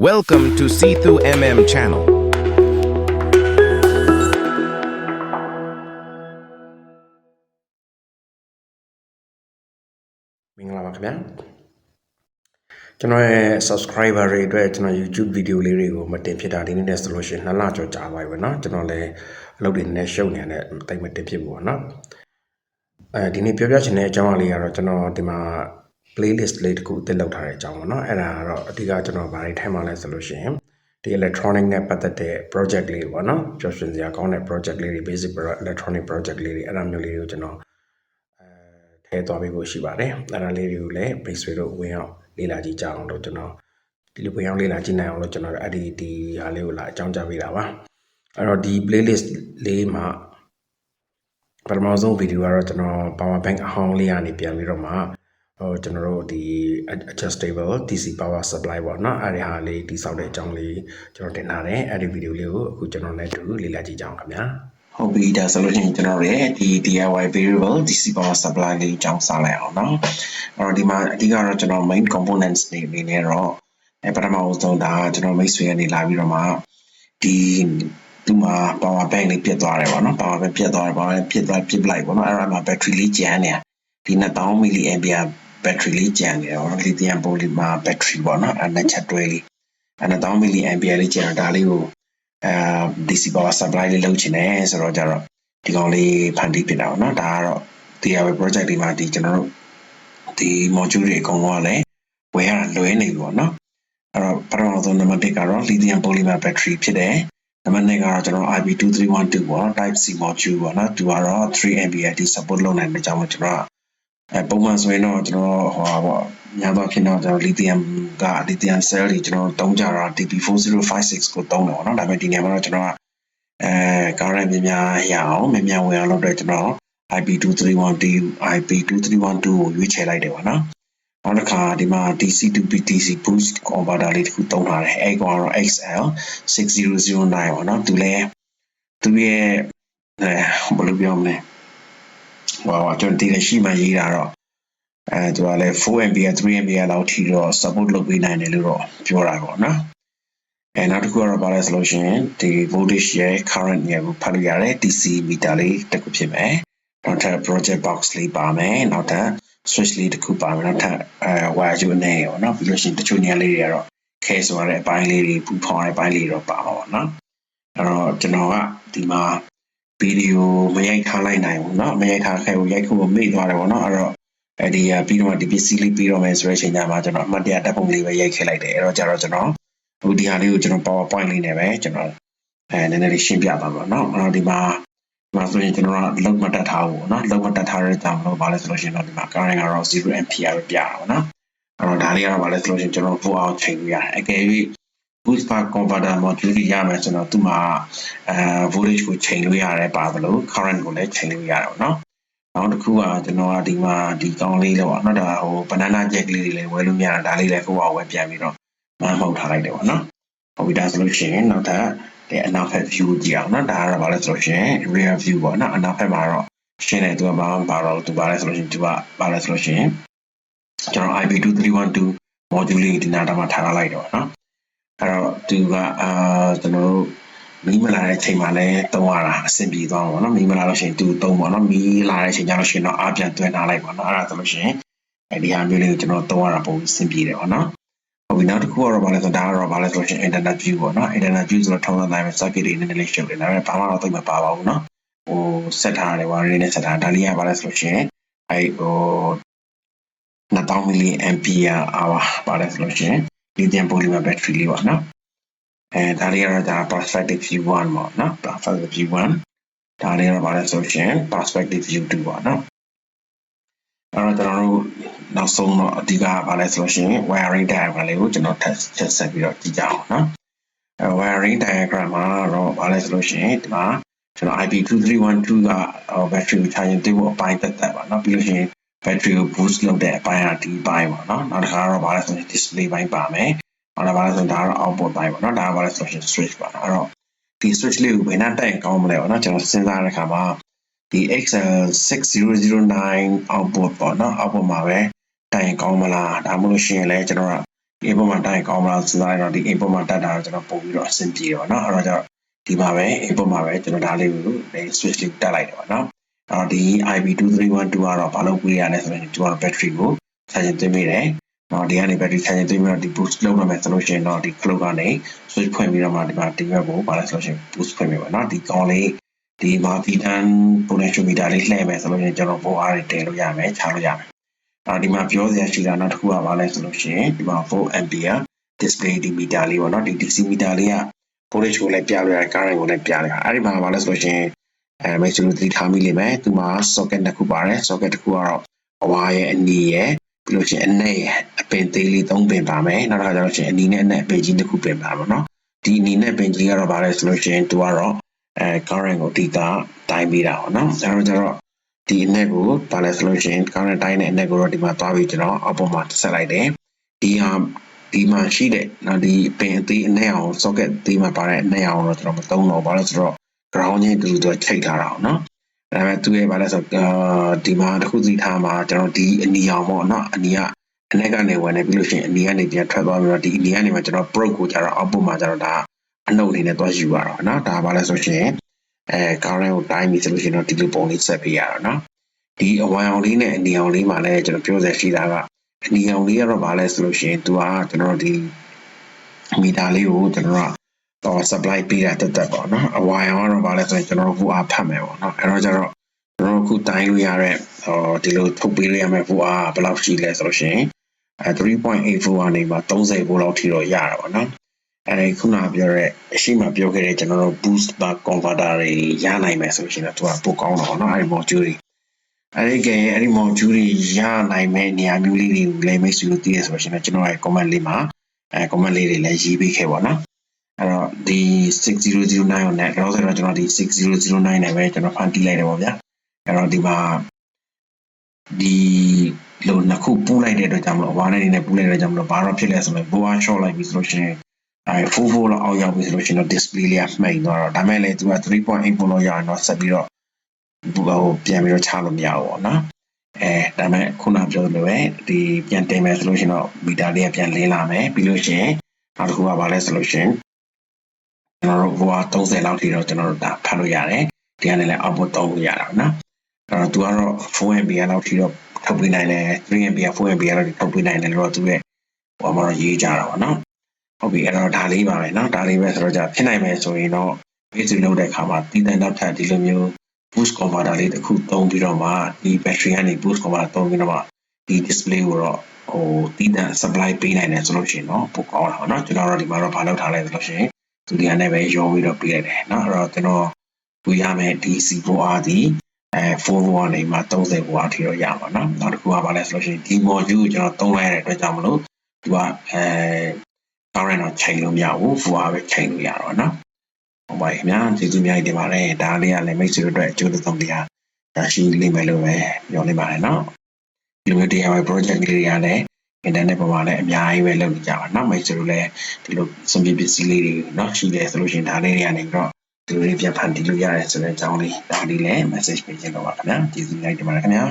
Welcome to C2MM channel. မင်္ဂလာပါခင်ဗျာကျွန်တော်ရဲ့ subscriber တွေအတွက်ကျွန်တော် YouTube video လေးတွေကိုမတင်ဖြစ်တာဒီနေ့နဲ့ဆိုလို့ရှိရင်2လကျော်ကြာပါပြီเนาะကျွန်တော်လည်းအလုပ်တွေနဲ့ရှုပ်နေတဲ့တိတ်မတင်ဖြစ်ဘူးပေါ့เนาะဒီနေ့ပြောပြချင်တဲ့အကြောင်းအရာလေးကတော့ကျွန်တော်ဒီမှာ playlist လေးတစ်ခုအသစ်လုပ်ထားတဲ့အကြောင်းပေါ့เนาะအဲ့ဒါကတော့အဓိကကျွန်တော်ဗားတွေထိုင်မှလဲဆိုလို့ရှိရင်ဒီ electronic နဲ့ပတ်သက်တဲ့ project လေးပေါ့เนาะပြောရှင်စရာကောင်းတဲ့ project လေးတွေ basic electronic project လေးတွေအဲ့ဒါမျိုးလေးတွေကိုကျွန်တော်ထဲသွားပေးဖို့ရှိပါတယ်အဲ့ဒါလေးတွေကိုလည်း base တို့ဝင်အောင်လေ့လာကြည့်ကြအောင်လို့ကျွန်တော်ဒီလိုဝင်အောင်လေ့လာကြည့်နိုင်အောင်လို့ကျွန်တော်အဲ့ဒီဟာလေးကိုလာအကြောင်းကြားပေးတာပါအဲ့တော့ဒီ playlist လေးမှာပထမဆုံး video ကတော့ကျွန်တော် power bank အဟောင်းလေးကနေပြန်ပြီးတော့မှကျွန်တော်တို့ဒီ adjustable DC power supply ပေါ့เนาะအဲ့ဒီဟာလေးတိစောက်တဲ့အကြောင်းလေးကျွန်တော်တင်ထားတယ်အဲ့ဒီ video လေးကိုအခုကျွန်တော်လည်းတူလေ့လာကြည့်ကြအောင်ခင်ဗျာဟုတ်ပြီဒါဆိုလို့ရှိရင်ကျွန်တော်ရဲ့ဒီ DIY variable DC power supply လေးအကြောင်းစလိုက်အောင်เนาะအဲ့တော့ဒီမှာအဓိကတော့ကျွန်တော် main components တွေအနေနဲ့တော့ပထမဆုံးဒါကျွန်တော်မိတ်ဆွေကနေလာပြီးတော့မှဒီမှာ power bank လေးပြတ်သွားတယ်ပေါ့နော် power bank ပြတ်သွားတယ် power bank ပြတ်လိုက်ပေါ့နော်အဲ့ဒါမှာ battery လေးကျန်နေဒီ2000 mAh battery လေးကျန်နေတော့ lithium polymer battery ပေါ့နော်အဲ့နဲ့ချက်တွဲလေးအဲ့2000 mAh လေးကျန်ဒါလေးကိုDC power supply လေးလုပ်ချင်တယ်ဆိုတော့ကြတော့ဒီကောင်လေးဖန်တီးဖြစ်တာပေါ့နော်ဒါကတော့ DIY project ဒီမှာဒီကျွန်တော်တို့ဒီ module တွေအကုန်လုံးကလည်းဝယ်ရတာလွယ်နေပြီပေါ့နော်အဲ့တော့ပထမဆုံး number 1ကတော့ lithium polymer battery ဖြစ်တယ်နံပါတ်2ကတော့ကျွန်တော် IP2312 ပေါ့ type C module ပေါ့နော်သူကတော့ 3A support လုပ်နိုင်တဲ့ကြောင့်မို့ကျွန်တော်ပုံမှန်ဆိုရင်တော့ကျွန်တော်ဟောပေါ့များသောအားဖြင့်တော့ကျွန်တော် lithium cell တွေကျွန်တော်သုံးကြတာ TP4056 ကိုသုံးတယ်ပေါ့နော်ဒါပေမဲ့ဒီနေရာမှာတော့ကျွန်တော်ကcurrent များရအောင်မြန်ဝင်အောင်လုပ်တော့ကျွန်တော် IP2312 ကိုရွေးချယ်လိုက်တယ်ပေါ့နော်နောက်တစ်ခါဒီမှာ DC to DC boost converter လေးတစ်ခုသုံးထားတယ်အဲ့ကောင်ကတော့ XL6009 ပေါ့နော်သူရဲ့ဘယ်လိုပြောမလဲဟောကျွန်တော်ဒီလက်ရှိမှရေးတာတော့သူကလည်း 4A 3A လောက်ထိတော့ support လုပ်ပေးနိုင်တယ်လို့တော့ပြောတာပေါ့နော်နောက်တစ်ခုကတော့ဘာလဲဆိုလို့ရှိရင်ဒီ voltage ရဲ့ current ရဲ့ကိုဖတ်လို့ရတယ် DC meter လေးတစ်ခုဖြစ်မယ်နောက်ထပ် project box လေးပါမယ်နောက်ထပ် switch လေးတစ်ခုပါမယ်နောက်ထပ်wire ကျအနေရောเนาะပြီးလို့ရှိရင်တချို့နေရာလေးတွေကတော့ခဲဆိုရတဲ့အပိုင်းလေးတွေပူဖော်တဲ့အပိုင်းလေးတော့ပါပါเนาะအဲ့တော့ကျွန်တော်ကဒီမှာဗီဒီယိုမရိုက်ထားလိုက်နိုင်ဘူးเนาะမရိုက်ထားခဲ့ဘူးရိုက်ခုကိုမေ့သွားတယ်ပေါ့เนาะအဲ့တော့ဒီပြီးတော့ဒီပစ္စည်းလေးပြီးတော့မယ်ဆိုတဲ့အချိန်ကျမှကျွန်တော်အမှတ်တရဓာတ်ပုံလေးပဲရိုက်ခဲ့လိုက်တယ်အဲ့တော့ကျတော့ကျွန်တော်ဒီဟာလေးကိုကျွန်တော် PowerPoint လေးနဲ့ပဲကျွန်တော်နည်းနည်းလေးရှင်းပြပါမယ်เนาะအဲ့တော့ဒီမှာဆိုရင်ကျွန်တော်ကလုံးမတက်ထားဘူးเนาะလုံးမတက်ထားတဲ့ကြောင့်လို့ဘာလဲဆိုလို့ရှိရင်တော့ဒီမှာ current ကတော့ 0 ampere ပဲပြတာပေါ့เนาะအဲ့တော့ဒါလေးကတော့ဘာလဲဆိုလို့ရှိရင်ကျွန်တော် full out ချိန်လို့ရတယ်အကယ်၍ boost power converter module ရမယ်ဆိုတော့သူ့မှာvoltage ကိုချိန်လို့ရတယ်ပါသလို current ကိုလည်းချိန်လို့ရတယ်ပေါ့เนาะနောက်တစ်ခုကကျွန်တော်ကဒီမှာဒီကောင်းလေးလောက်เนาะဒါဟို banana jack လေးတွေလည်းဝယ်လို့ရတယ်ဒါလေးလည်းကိုယ့်အောင်ဝယ်ပြန်ပြီးတော့မမှောက်ထားလိုက်တယ်ပေါ့เนาะဟုတ်ပြီဒါဆိုလို့ရှိရင်နောက်ထပ်အနောက်ဘက် view ကြည့်အောင်เนาะဒါကတော့ဘာလဲဆိုလို့ရှိရင် rear view ပေါ့เนาะအနောက်ဘက်မှာတော့ရှင်းတယ်သူကဘာမှပါတော့သူဘာလဲဆိုလို့ရှိရင်သူကဘာလဲဆိုလို့ရှိရင်ကျွန်တော် IP2312 module လေးဒီနားမှာထားလိုက်တော့เนาะအဲ့တော့သူကကျွန်တော်တို့မီးမလာတဲ့အချိန်မှာလည်းသုံးရတာအဆင်ပြေသွားမှာပေါ့เนาะမီးမလာလို့ရှိရင်သူသုံးပေါ့เนาะမီးလာတဲ့အချိန်ကျလို့ရှိရင်တော့အားပြန်သွင်းထားလိုက်ပေါ့เนาะအဲ့ဒါဆိုလို့ရှိရင်ဒီဟာမျိုးလေးကိုကျွန်တော်သုံးရတာပုံအဆင်ပြေတယ်ပေါ့เนาะဟုတ်ပြီနောက်တစ်ခုကတော့ဘာလဲဆိုတော့ဒါကတော့ဘာလဲဆိုလို့ရှိရင် internet view ပေါ့နော် internet view ဆိုတော့ထောင်းတိုင်းပဲ circuit တွေနည်းနည်းလေးရှုပ်တယ်ဒါပေမဲ့ဘာမှတော့သိမပါပါဘူးเนาะဟို set ထားတယ် wire နဲ့ set ထားဒါလေးကဘာလဲဆိုလို့ရှိရင်2000 mAh ပါလဲဆိုလို့ရှိရင် lithium polymer battery လေးပေါ့နော်ဒါလေးကတော့ဒါ perspective view 1ပေါ့နော် perspective view 1ဒါလေးကတော့ဘာလဲဆိုလို့ရှိရင် perspective view 2ပေါ့နော်အဲ့တော့ကျွန်တော်တို့နောက်ဆုံးတော့အဓိကဘာလဲဆိုလို့ရှိရင် wiring diagram လေးကိုကျွန်တော်ဆက်ပြီးတော့ကြည့်ကြအောင်နော်wiring diagram မှာတော့ဘာလဲဆိုလို့ရှိရင်ဒီမှာကျွန်တော် IP2312 က battery ကို charging တင်ဖို့အပိုင်းတက်ပါနော်ပြီးလို့ရှိရင် battery ကို boost လုပ်တဲ့အပိုင်းကဒီပိုင်းပေါ့နော်နောက်တစ်ခါတော့ဘာလဲဆိုရင် display ပိုင်းပါမယ်နောက်ဘာလဲဆိုရင်ဒါကတော့ output ပိုင်းပေါ့နော်ဒါကဘာလဲဆိုရင် switch ပါအဲ့တော့ဒီ switch လေးကိုဘယ်နှတက်ရင်ကောင်းမလဲပေါ့နော်ကျွန်တော်စဉ်းစားတဲ့အခါမှာဒီ XL6009 output ပေါ့နော် output မှာပဲတိုင်ကောင်းမလားဒါမှမဟုတ်လို့ရှိရင်လည်းကျွန်တော်က ဒီအိမ်ပေါ်မှာတိုင်းကောင်းမလားစဉ်းစားရတော့ဒီအိမ်ပေါ်မှာတက်တာတော့ကျွန်တော်ပုံပြီးတော့အဆင်ပြေတယ်ပေါ့နော်အဲ့တော့ကျတော့ဒီမှာပဲအိမ်ပေါ်မှာပဲကျွန်တော်ဒါလေးကို switch လေးတက်လိုက်တယ်ပေါ့နော်အဲ့တော့ဒီ IP2312 ကတော့ဘာလို့ပေးရလဲဆိုရင်ကျွန်တော် battery ကိုဆက်ရင်သွင်းမိတယ်နော်ဒီကနေ battery ဆက်ရင်သွင်းပြီးတော့ဒီ boost လုပ်ရမယ်ဆိုလို့ရှိရင်တော့ဒီ clock ကနေ switch ဖွင့်ပြီးတော့မှဒီမှာဒီဘက်ကိုဘာလဲဆိုလို့ရှိရင် boost ဖွင့်ပြီပေါ့နော်ဒီကောင်းလေးဒီမှာ VTan potentiometer လေးလှည့်မယ်ဆိုလို့ရှိရင်ကျွန်တော်ပိုအားတွေတင်လို့ရမယ်ချလို့ရမယ်ဒီမှာပြောစရာရှိတာနောက်တစ်ခုကဘာလဲဆိုလို့ရှိရင်ဒီမှာ 4 ampere display ဒီ meter လေးပေါ့နော်ဒီ DC meter လေးက voltage ကိုလည်းပြလို့ရတယ် current ကိုလည်းပြလို့ရတယ်အဲ့ဒီမှာဘာလဲဆိုလို့ရှိရင်မိတ်ဆွေတို့သတိထားမိလိမ့်မယ်ဒီမှာ socket တစ်ခုပါတယ် socket တစ်ခုကတော့အဝါရဲ့အနီရဲ့ပြီးလို့ရှိရင်အနက်ရဲ့အပင်သေးလေး3ပင်ပါမယ်နောက်တစ်ခါကျတော့ရှင်အနီနဲ့အနက်အပင်ကြီးတစ်ခုပင်ပါပါနော်ဒီအနီနဲ့ပင်ကြီးကတော့ဘာလဲဆိုလို့ရှိရင်သူကတော့current ကိုအဓိကတိုင်းပေးတာပေါ့နော်အဲ့တော့ကျတော့ဒီအနက်ကိုဘာလဲဆိုလို့ရှိရင် current တိုင်းတဲ့အနက်ကိုတော့ဒီမှာသွားပြီးကျွန်တော်အောက်ပေါ်မှာဆက်လိုက်တယ်ဒီမှာရှိတဲ့နော်ဒီပင်အသေးအနက်အောင် socket အသေးမှာပါတဲ့အနက်အောင်တော့ကျွန်တော်မသုံးတော့ဘာလို့ဆိုတော့ ground ချင်းတူတူချိတ်ထားတာအောင်နော်ဒါပေမဲ့သူရဲ့ဘာလဲဆိုဒီမှာတစ်ခုစီထားမှာကျွန်တော်ဒီအနီအောင်ပေါ့နော်အနီကအနက်ကနေဝင်နေပြီးလို့ရှိရင်အနီကနေပြန်ထွက်သွားပြီးတော့ဒီအနီကနေမှကျွန်တော် probe ကိုကျတော့အောက်ပေါ်မှာကျတော့ဒါအနှုတ်အနေနဲ့သွားယူရတော့နော်ဒါဘာလဲဆိုရှင်current ကိုတိုင်းပြီးဆိုလို့ရှိရင်တော့ဒီလိုပုံလေးဆက်ပေးရတော့နော်ဒီအဝိုင်အောင်လေးနဲ့အနီအောင်လေးမှာလည်းကျွန်တော်ပြောစရာရှိတာကအနီအောင်လေးကတော့ဘာလဲဆိုလို့ရှိရင်သူကကျွန်တော်ဒီမီတာလေးကိုကျွန်တော်တော့ supply ပေးတာတက်ပေါ့နော်အဝိုင်အောင်ကတော့ဘာလဲဆိုရင်ကျွန်တော်တို့အားဖတ်မယ်ပေါ့နော်အဲ့တော့ကျတော့ကျွန်တော်ခုတိုင်းလို့ရတဲ့ဒီလိုထုတ်ပေးလို့ရမယ့်ဘူးအားဘယ်လောက်ရှိလဲဆိုလို့ရှိရင်3.84ကနေမှ30ဘူးလောက်ထိတော့ရတာပေါ့နော်အဲဒီခုနပြောတဲ့အရှိမပြောခဲ့တဲ့ကျွန်တော်တို့ boost bar converter တွေရနိုင်မယ်ဆိုရှင်တော့သူကပိုကောင်းတော့เนาะအဲဒီ module တွေအဲဒီ module တွေရနိုင်မဲ့နေရာမျိုးလေးတွေကိုလည်းမိတ်ဆွေတို့သိရဆိုရှင်တော့ကျွန်တော်ရဲ့ comment လေးမှာcomment လေးတွေလည်းရေးပေးခဲ့ပါเนาะအဲ့တော့ဒီ6009နဲ့တော့ဆိုတော့ကျွန်တော်ဒီ6009နဲ့ပဲကျွန်တော်ဖန်တီးလိုက်တယ်ပေါ့ဗျာအဲ့တော့ဒီမှာဒီလိုနှစ်ခုပူးလိုက်တဲ့အတွက်ကြောင့်မလို့အဝါနဲ့နေနဲ့ပူးလိုက်တဲ့အတွက်ကြောင့်မလို့ဘာတော့ဖြစ်လဲဆိုတော့ဘိုးအား short လိုက်ပြီဆိုလို့ရှိရင်4 လောက်အောက်ရောက်ပြီဆိုလို့ရှိရင်တော့ display လေးကမှိန်သွားတော့ဒါမဲ့လည်းသူက 3.8 volt လောက်ရအောင်တော့ဆက်ပြီးတော့ပြန်ပြီးတော့ချလို့မရဘူးပေါ့နော်ဒါမဲ့ခုနပြောသလိုပဲဒီပြန်တင်မယ်ဆိုလို့ရှိရင်တော့မီတာလေးကပြန်လင်းလာမယ်ပြီးလို့ရှိရင်နောက်တစ်ခုကဘာလဲဆိုလို့ရှိရင်ကျွန်တော်တို့ဘိုးအား30လောက်ထိတော့ကျွန်တော်တို့ဒါဖတ်လို့ရတယ်ဒီကနေလည်း output သုံးလို့ရတာပေါ့နော်အဲ့တော့သူကတော့ 4ampere လောက်ထိတော့ထုတ်ပေးနိုင်တယ်3ampere 4ampere လောက်ထိထုတ်ပေးနိုင်တယ်လို့တော့သူရဲ့ဟိုမှာတော့ရေးကြတာပေါ့နော်ဟုတ်ပြီအဲ့တော့ဒါလေးပါပဲเนาะဒါလေးပဲဆိုတော့じゃဖြစ်နိုင်မယ်ဆိုရင်တော့ basic လုပ်တဲ့အခါမှာတည်တံ့နောက်ထပ်ဒီလိုမျိုး boost converter လေးတစ်ခုသုံးပြီးတော့မှဒီ battery ကနေ boost converter သုံးပြီးတော့မှဒီ display ကိုတော့ဟိုတည်တံ့ supply ပေးနိုင်တယ်ဆိုလို့ရှိရင်တော့ပိုကောင်းတာပေါ့เนาะကျွန်တော်တို့ဒီမှာတော့ဘာလုပ်ထားလဲဆိုလို့ရှိရင်သူဒီကနေပဲရောပြီးတော့ပေးလိုက်တယ်เนาะအဲ့တော့ကျွန်တော်တွေ့ရမယ် DC 4R ဒီ4 volt နေမှာ30 volt အထိတော့ရပါเนาะနောက်တစ်ခုကဘာလဲဆိုလို့ရှိရင်ဒီ module ကိုကျွန်တော်သုံးလိုက်ရတဲ့အတွက်ကြောင့်မလို့သူကcurrent တော့ချိန်လို့မရဘူး full ပဲချိန်လို့ရတော့เนาะဟုတ်ပါခင်ဗျာကျေးဇူးများတင်ပါတယ်ဒါလေးကလည်းမိတ်ဆွေတို့အတွက်အကျိုးသက်ရောက်တရားရရှိလိမ့်မယ်လို့ပဲပြောနေပါတယ်เนาะဒီလိုမျိုး DIY project လေးတွေကလည်း internet ပေါ်မှာလည်းအများကြီးပဲလုပ်နေကြပါเนาะမိတ်ဆွေတို့လည်းဒီလိုစွန့်ပစ်ပစ္စည်းလေးတွေเนาะရှိတယ်ဆိုလို့ရှိရင်ဒါလေးတွေကနေပြီးတော့ဒီလိုလေးပြန်ဖန်တီးလို့ရတယ်ဆိုတဲ့အကြောင်းလေးဒါလေးလည်း message ပေးခြင်းတော့ပါခင်ဗျာကျေးဇူးများတင်ပါတယ်ခင်ဗျာ